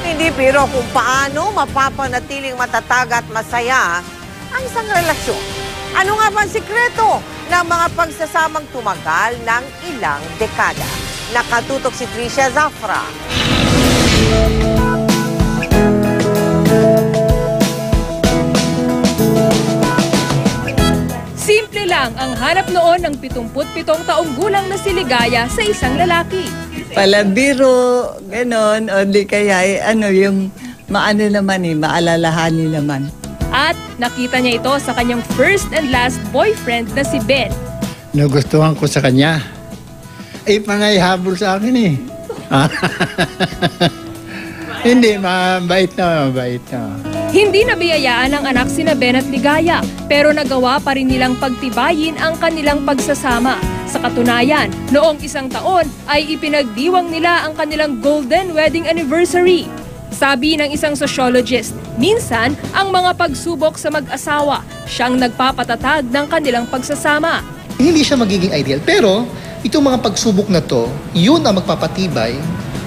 Hindi biro kung paano mapapanatiling matatag at masaya ang isang relasyon. Ano nga ba ang sikreto ng mga pagsasamang tumagal ng ilang dekada? Nakatutok si Trisha Zafra. Simple lang ang hanap noon ng 77 taong gulang na si Ligaya sa isang lalaki. Palabiro, ganon, o di kaya yung maano naman maalalahanin naman. At nakita niya ito sa kanyang first and last boyfriend na si Ben. Nagustuhan ko sa kanya. Panay habol sa akin eh. Hindi, mabait na. Hindi nabiyayaan ang anak sina Ben at Ligaya, pero nagawa pa rin nilang pagtibayin ang kanilang pagsasama. Sa katunayan, noong isang taon ay ipinagdiwang nila ang kanilang golden wedding anniversary. Sabi ng isang sociologist, minsan ang mga pagsubok sa mag-asawa siyang nagpapatatag ng kanilang pagsasama. Hindi siya magiging ideal, pero itong mga pagsubok na to, yun ang magpapatibay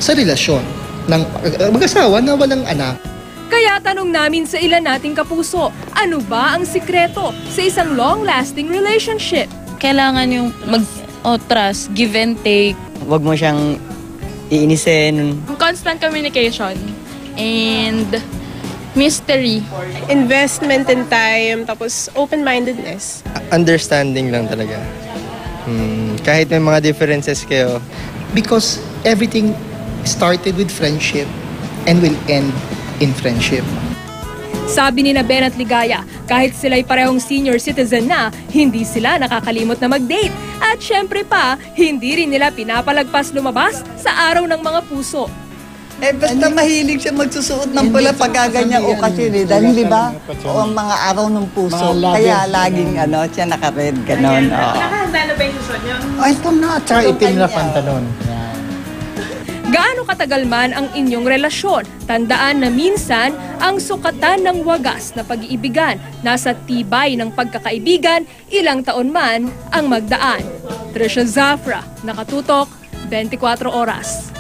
sa relasyon ng mag-asawa na walang anak. Kaya tanong namin sa ilan nating kapuso, ano ba ang sikreto sa isang long-lasting relationship? Kailangan yung trust, give and take. Huwag mo siyang iinisin. Constant communication and mystery. Investment in time, tapos open-mindedness. Understanding lang talaga. Kahit may mga differences kayo. Because everything started with friendship and will end in friendship. Sabi ni Ben at Ligaya, kahit sila'y parehong senior citizen na, hindi sila nakakalimot na mag-date. At syempre pa, hindi rin nila pinapalagpas lumabas sa araw ng mga puso. Basta mahilig siya magsusuot ng pula pagkaganya okasyon dahil di ba? O ang mga araw ng puso. Kaya laging siya naka-red, ganon. Nakahanda na ba yung susunod niyo? Ito na, tsaka itim na pantalon. Gaano katagal man ang inyong relasyon, tandaan na minsan ang sukatan ng wagas na pag-iibigan nasa tibay ng pagkakaibigan, ilang taon man ang magdaan. Trisha Zafra, Nakatutok, 24 Oras.